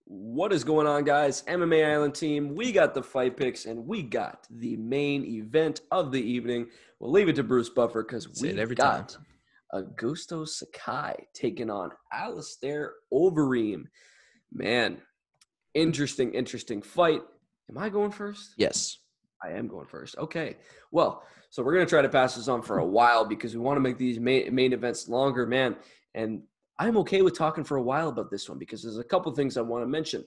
What is going on, guys? MMA Island team, we got the fight picks, and we got the main event of the evening. We'll leave it to Bruce Buffer because we got Augusto Sakai taking on Alistair Overeem. Man, interesting fight. Am I going first? Yes. I am going first. Okay. Well, so we're going to try to pass this on for a while because we want to make these main events longer, man. And I'm okay with talking for a while about this one because there's a couple things I want to mention.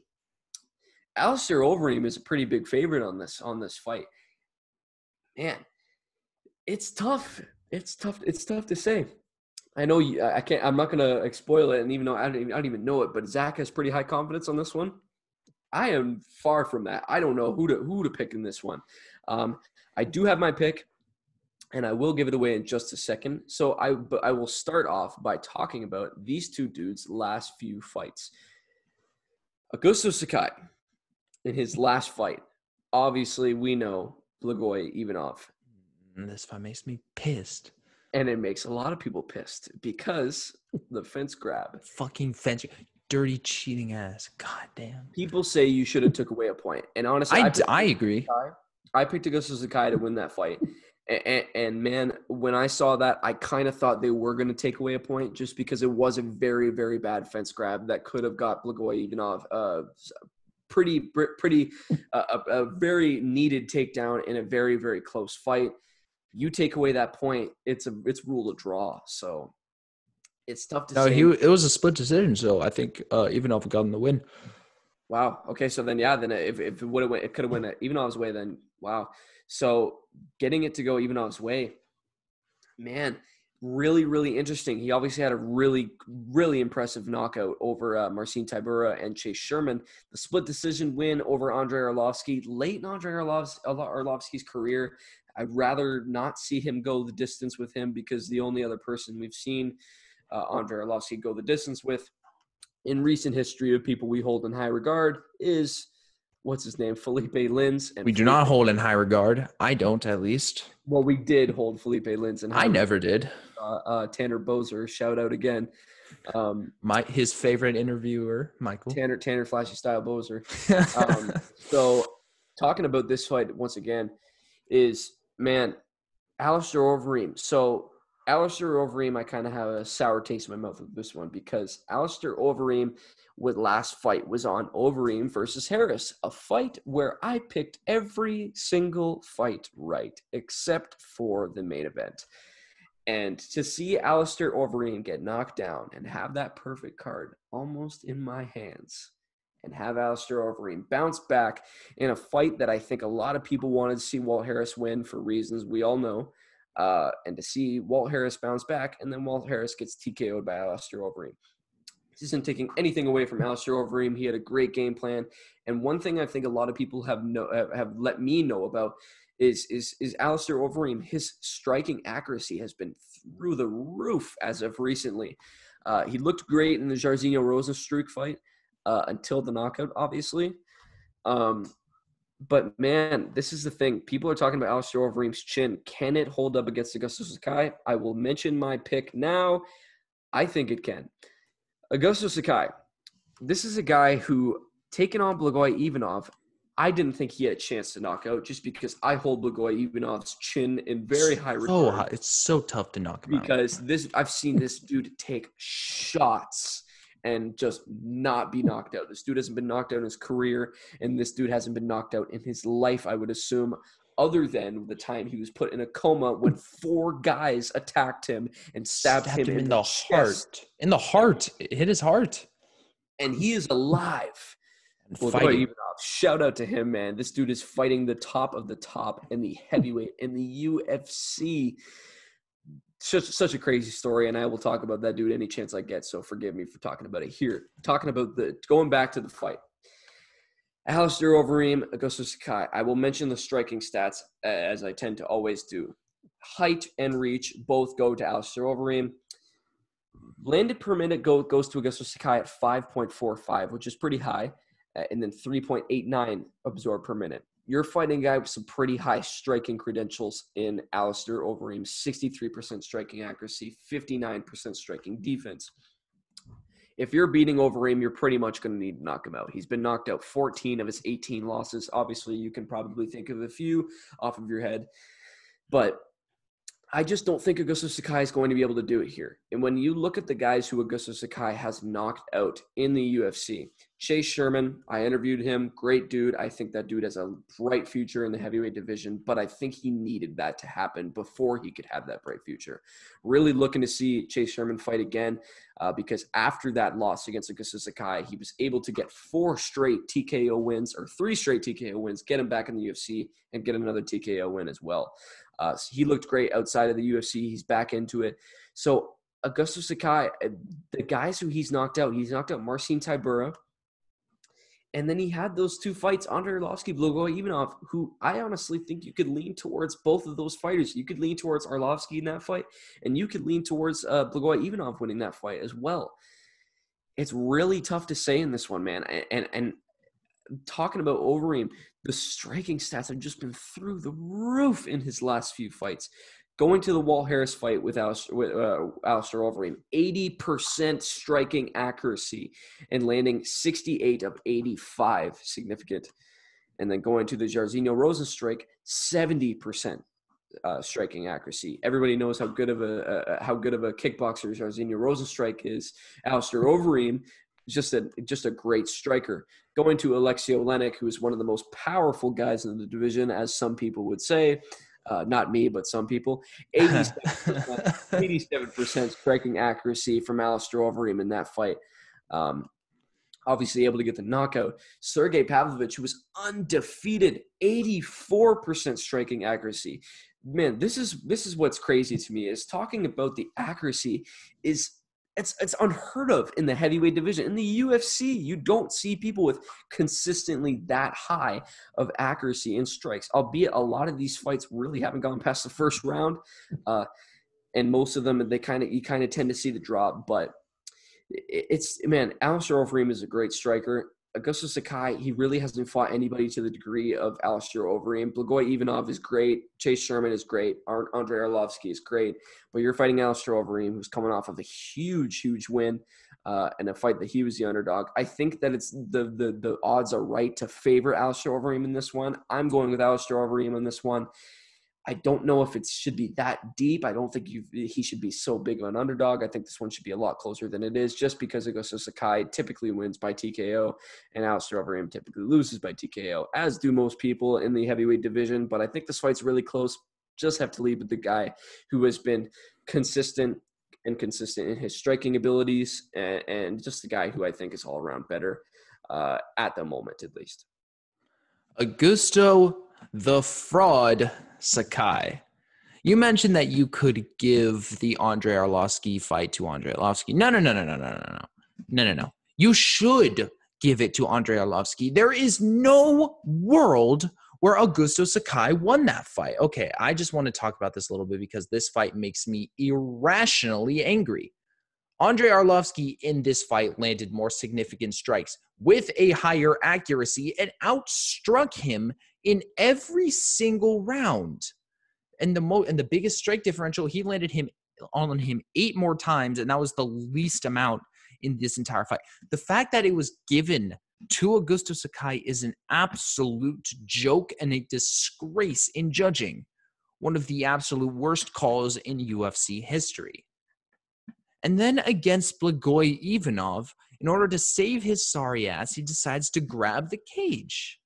Alistair Overeem is a pretty big favorite on this fight. Man, it's tough. It's tough to say. I know I can't. I'm not going to spoil it, and even though I don't even know it, but Zach has pretty high confidence on this one. I am far from that. I don't know who to pick in this one. I do have my pick, and I will give it away in just a second. So I will start off by talking about these two dudes' last few fights. Augusto Sakai, in his last fight, obviously we know Blagoy Ivanov. This fight makes me pissed. And it makes a lot of people pissed because the fence grab. Fucking fence. Dirty cheating ass. God damn. People say you should have took away a point. And honestly, I agree. I picked Augusto Sakai to win that fight. And man, when I saw that, I kind of thought they were going to take away a point just because it was a very, very bad fence grab that could have got Blagoy Ivanov a very needed takedown in a very, very close fight. You take away that point, it's rule of draw. So it's tough to say. It was a split decision, so I think Ivanov got in the win. Wow. Okay, so then if it would have went, it could have went Ivanov's way. Then wow. So getting it to go Ivanov's way, man, really, really interesting. He obviously had a really, really impressive knockout over Marcin Tybura and Chase Sherman. The split decision win over Andrei Arlovski, late in Andrei Arlovski's career. I'd rather not see him go the distance with him because the only other person we've seen Andrei Arlovski go the distance with in recent history of people we hold in high regard is, what's his name, Felipe Lins. And we do not hold in high regard. I don't, at least. Well, we did hold Felipe Lins in high regard. I never did. Tanner Bozer, shout out again. His favorite interviewer, Michael. Tanner Flashy Style Bozer. So talking about this fight once again is, man, Alistair Overeem. So Alistair Overeem, I kind of have a sour taste in my mouth with this one because Alistair Overeem with last fight was on Overeem versus Harris, a fight where I picked every single fight right except for the main event. And to see Alistair Overeem get knocked down and have that perfect card almost in my hands and have Alistair Overeem bounce back in a fight that I think a lot of people wanted to see Walt Harris win for reasons we all know. And to see Walt Harris bounce back, and then Walt Harris gets TKO'd by Alistair Overeem. This isn't taking anything away from Alistair Overeem. He had a great game plan. And one thing I think a lot of people have let me know about is Alistair Overeem. His striking accuracy has been through the roof as of recently. He looked great in the Jairzinho Rozenstruik fight until the knockout, obviously. But, man, this is the thing. People are talking about Alistair Overeem's chin. Can it hold up against Augusto Sakai? I will mention my pick now. I think it can. Augusto Sakai, this is a guy who, taking on Blagoy Ivanov, I didn't think he had a chance to knock out just because I hold Blagoy Ivanov's chin in very high regard. It's so tough to knock him out. Because I've seen this dude take shots and just not be knocked out. This dude hasn't been knocked out in his career, and this dude hasn't been knocked out in his life, I would assume, other than the time he was put in a coma when 4 guys attacked him and stabbed him in the heart. In the heart. It hit his heart. And he is alive. And fighting. Shout out to him, man. This dude is fighting the top of the top in the heavyweight in the UFC. Such a crazy story, and I will talk about that dude any chance I get, so forgive me for talking about it here. Talking about going back to the fight. Alistair Overeem, Augusto Sakai. I will mention the striking stats, as I tend to always do. Height and reach both go to Alistair Overeem. Landed per minute goes to Augusto Sakai at 5.45, which is pretty high, and then 3.89 absorbed per minute. You're fighting a guy with some pretty high striking credentials in Alistair Overeem, 63% striking accuracy, 59% striking defense. if you're beating Overeem, you're pretty much going to need to knock him out. He's been knocked out 14 of his 18 losses. Obviously, you can probably think of a few off of your head, but I just don't think Augusto Sakai is going to be able to do it here. And when you look at the guys who Augusto Sakai has knocked out in the UFC, Chase Sherman, I interviewed him, great dude. I think that dude has a bright future in the heavyweight division, but I think he needed that to happen before he could have that bright future. Really looking to see Chase Sherman fight again because after that loss against Augusto Sakai, he was able to get 4 straight TKO wins or 3 straight TKO wins, get him back in the UFC, and get another TKO win as well. So he looked great outside of the UFC. He's back into it. So Augusto Sakai, the guys who he's knocked out Marcin Tybura, and then he had those 2 fights, Andrei Arlovski, Blagoy Ivanov, who I honestly think you could lean towards both of those fighters. You could lean towards Arlovski in that fight, and you could lean towards Blagoy Ivanov winning that fight as well. It's really tough to say in this one, man. And talking about Overeem, the striking stats have just been through the roof in his last few fights. Going to the Walt Harris fight with Alistair Overeem, 80% striking accuracy and landing 68 of 85, significant. And then going to the Jairzinho Rozenstruik, 70% striking accuracy. Everybody knows how good of a kickboxer Jairzinho Rozenstruik is. Alistair Overeem, just a great striker. Going to Alexei Oleinik, who is one of the most powerful guys in the division, as some people would say. Not me, but some people. 87% striking accuracy from Alistair Overeem in that fight. Obviously able to get the knockout. Sergey Pavlovich, who was undefeated, 84% striking accuracy. Man, this is what's crazy to me, is talking about the accuracy is it's unheard of in the heavyweight division. In the UFC, you don't see people with consistently that high of accuracy in strikes, albeit a lot of these fights really haven't gone past the first round. And most of them, you kind of tend to see the drop, but Alistair Overeem is a great striker. Augusto Sakai, he really hasn't fought anybody to the degree of Alistair Overeem. Blagoy Ivanov is great. Chase Sherman is great. Andrei Arlovski is great. But you're fighting Alistair Overeem, who's coming off of a huge, huge win and a fight that he was the underdog. I think that it's the odds are right to favor Alistair Overeem in this one. I'm going with Alistair Overeem in this one. I don't know if it should be that deep. I don't think he should be so big of an underdog. I think this one should be a lot closer than it is, just because Augusto Sakai typically wins by TKO and Alistair Overeem typically loses by TKO, as do most people in the heavyweight division. But I think this fight's really close. Just have to leave with the guy who has been consistent in his striking abilities, and just the guy who I think is all around better at the moment, at least. Augusto the Fraud Sakai. You mentioned that you could give the Andrei Arlovski fight to Andrei Arlovski. No. You should give it to Andrei Arlovski. There is no world where Augusto Sakai won that fight. Okay, I just want to talk about this a little bit because this fight makes me irrationally angry. Andrei Arlovski in this fight landed more significant strikes with a higher accuracy and outstruck him in every single round. And the biggest strike differential, he landed on him 8 more times, and that was the least amount in this entire fight. The fact that it was given to Augusto Sakai is an absolute joke and a disgrace in judging. One of the absolute worst calls in UFC history. And then against Blagoy Ivanov, in order to save his sorry ass, he decides to grab the cage.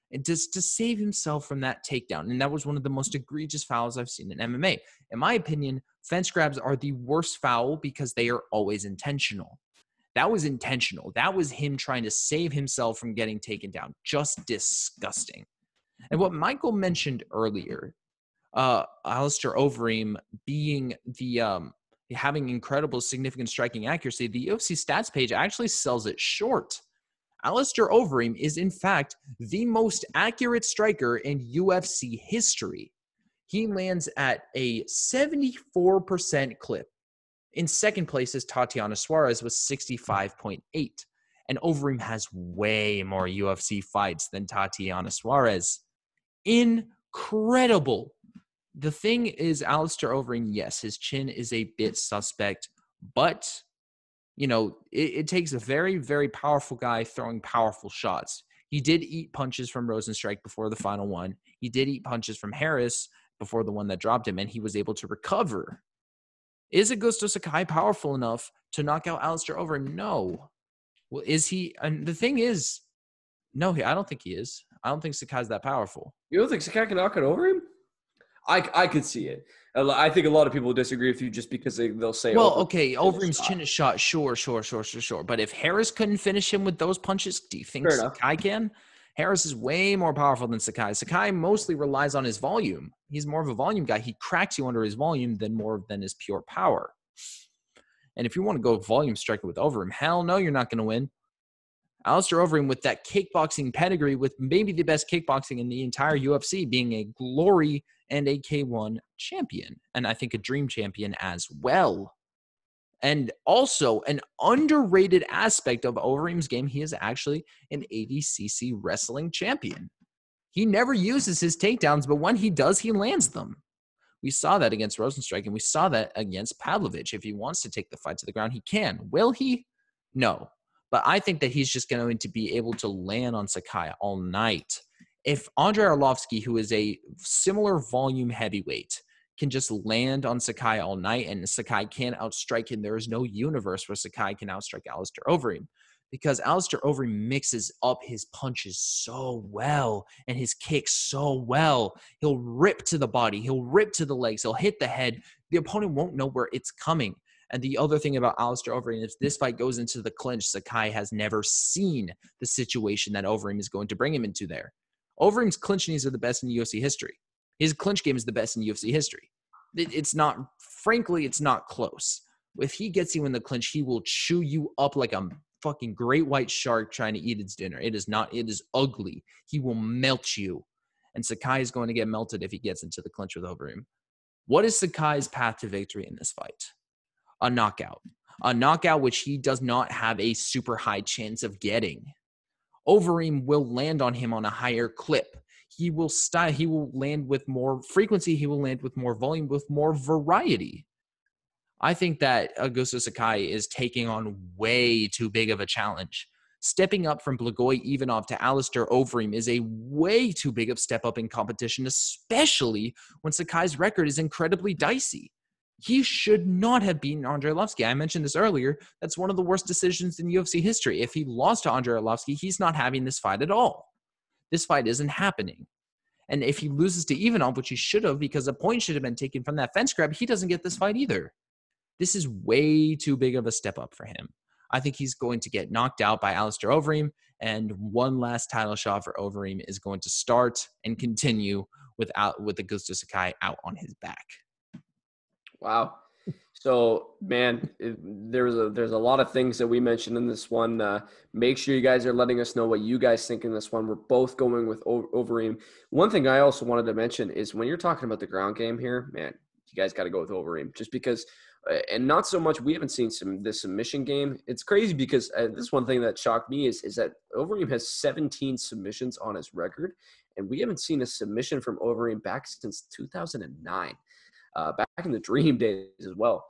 And just to save himself from that takedown. And that was one of the most egregious fouls I've seen in MMA. In my opinion, fence grabs are the worst foul because they are always intentional. That was intentional. That was him trying to save himself from getting taken down. Just disgusting. And what Michael mentioned earlier, Alistair Overeem being having incredible significant striking accuracy, the UFC stats page actually sells it short. Alistair Overeem is, in fact, the most accurate striker in UFC history. He lands at a 74% clip. In second place is Tatiana Suarez with 65.8. And Overeem has way more UFC fights than Tatiana Suarez. Incredible. The thing is, Alistair Overeem, yes, his chin is a bit suspect, but it takes a very, very powerful guy throwing powerful shots. He did eat punches from Rosenstrike before the final one. He did eat punches from Harris before the one that dropped him, and he was able to recover. Is Augusto Sakai powerful enough to knock out Alistair Overeem? No. Well, is he? And the thing is, no, I don't think he is. I don't think Sakai's that powerful. You don't think Sakai can knock it over him? I could see it. I think a lot of people disagree with you just because they'll say, well, okay, Overeem's chin is shot. Sure. But if Harris couldn't finish him with those punches, do you think Sakai can? Harris is way more powerful than Sakai. Sakai mostly relies on his volume. He's more of a volume guy. He cracks you under his volume more than his pure power. And if you want to go volume striker with Overeem, hell no, you're not going to win. Alistair Overeem, with that kickboxing pedigree, with maybe the best kickboxing in the entire UFC, being a Glory and a K1 champion, and I think a Dream champion as well. And also, an underrated aspect of Overeem's game, he is actually an ADCC wrestling champion. He never uses his takedowns, but when he does, he lands them. We saw that against Rosenstrike, and we saw that against Pavlovich. If he wants to take the fight to the ground, he can. Will he? No. But I think that he's just going to be able to land on Sakai all night. If Andrei Arlovsky, who is a similar volume heavyweight, can just land on Sakai all night and Sakai can't outstrike him, there is no universe where Sakai can outstrike Alistair Overeem, because Alistair Overeem mixes up his punches so well and his kicks so well. He'll rip to the body. He'll rip to the legs. He'll hit the head. The opponent won't know where it's coming. And the other thing about Alistair Overeem, if this fight goes into the clinch, Sakai has never seen the situation that Overeem is going to bring him into there. Overeem's clinch knees are the best in UFC history. His clinch game is the best in UFC history. It's not, frankly, it's not close. If he gets you in the clinch, he will chew you up like a fucking great white shark trying to eat its dinner. It is ugly. He will melt you. And Sakai is going to get melted if he gets into the clinch with Overeem. What is Sakai's path to victory in this fight? A knockout which he does not have a super high chance of getting. Overeem will land on him on a higher clip. He will land with more frequency. He will land with more volume, with more variety. I think that Augusto Sakai is taking on way too big of a challenge. Stepping up from Blagoy Ivanov to Alistair Overeem is a way too big of step up in competition, especially when Sakai's record is incredibly dicey. He should not have beaten Andrei Arlovsky. I mentioned this earlier. That's one of the worst decisions in UFC history. If he lost to Andrei Arlovsky, he's not having this fight at all. This fight isn't happening. And if he loses to Ivanov, which he should have, because a point should have been taken from that fence grab, he doesn't get this fight either. This is way too big of a step up for him. I think he's going to get knocked out by Alistair Overeem, and one last title shot for Overeem is going to start and continue with Augusto Sakai out on his back. Wow. So, man, there's a lot of things that we mentioned in this one. Make sure you guys are letting us know what you guys think in this one. We're both going with Overeem. One thing I also wanted to mention is when you're talking about the ground game here, man, you guys got to go with Overeem just because, and not so much, we haven't seen this submission game. It's crazy because this one thing that shocked me is that Overeem has 17 submissions on his record, and we haven't seen a submission from Overeem back since 2009. Back in the Dream days as well.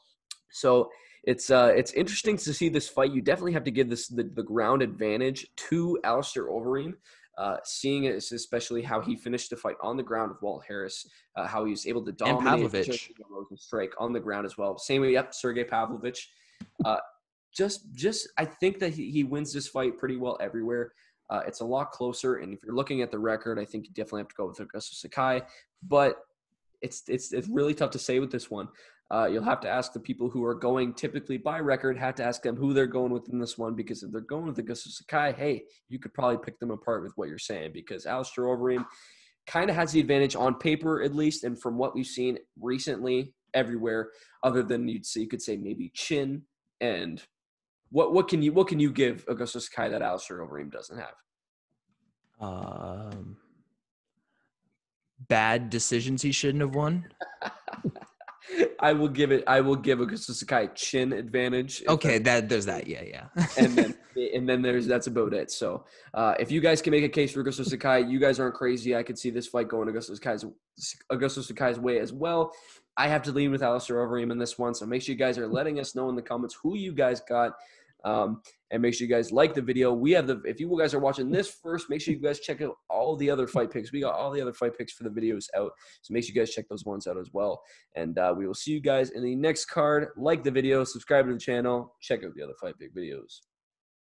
So it's interesting to see this fight. You definitely have to give the ground advantage to Alistair Overeem, seeing it, especially how he finished the fight on the ground with Walt Harris, how he was able to dominate Rosenstrike on the ground as well. Same way, Sergey Pavlovich. Just I think that he wins this fight pretty well everywhere. It's a lot closer, and if you're looking at the record, I think you definitely have to go with Augusto Sakai, but it's really tough to say with this one. You'll have to ask the people who are going typically by record, have to ask them who they're going with in this one, because if they're going with Augusto Sakai, hey, you could probably pick them apart with what you're saying, because Alistair Overeem kind of has the advantage on paper at least, and from what we've seen recently everywhere, other than you could say maybe chin. And what can you give Augusto Sakai that Alistair Overeem doesn't have? Bad decisions he shouldn't have won. I will give Augusto Sakai chin advantage. Okay, there's that. Yeah. and then that's about it. So if you guys can make a case for Augusto Sakai, you guys aren't crazy. I could see this fight going Augusto Sakai's way as well. I have to lean with Alistair Overeem in this one. So make sure you guys are letting us know in the comments who you guys got. And make sure you guys like the video. If you guys are watching this first, make sure you guys check out all the other fight picks. We got all the other fight picks for the videos out. So make sure you guys check those ones out as well. And we will see you guys in the next card. Like the video, subscribe to the channel, check out the other fight pick videos.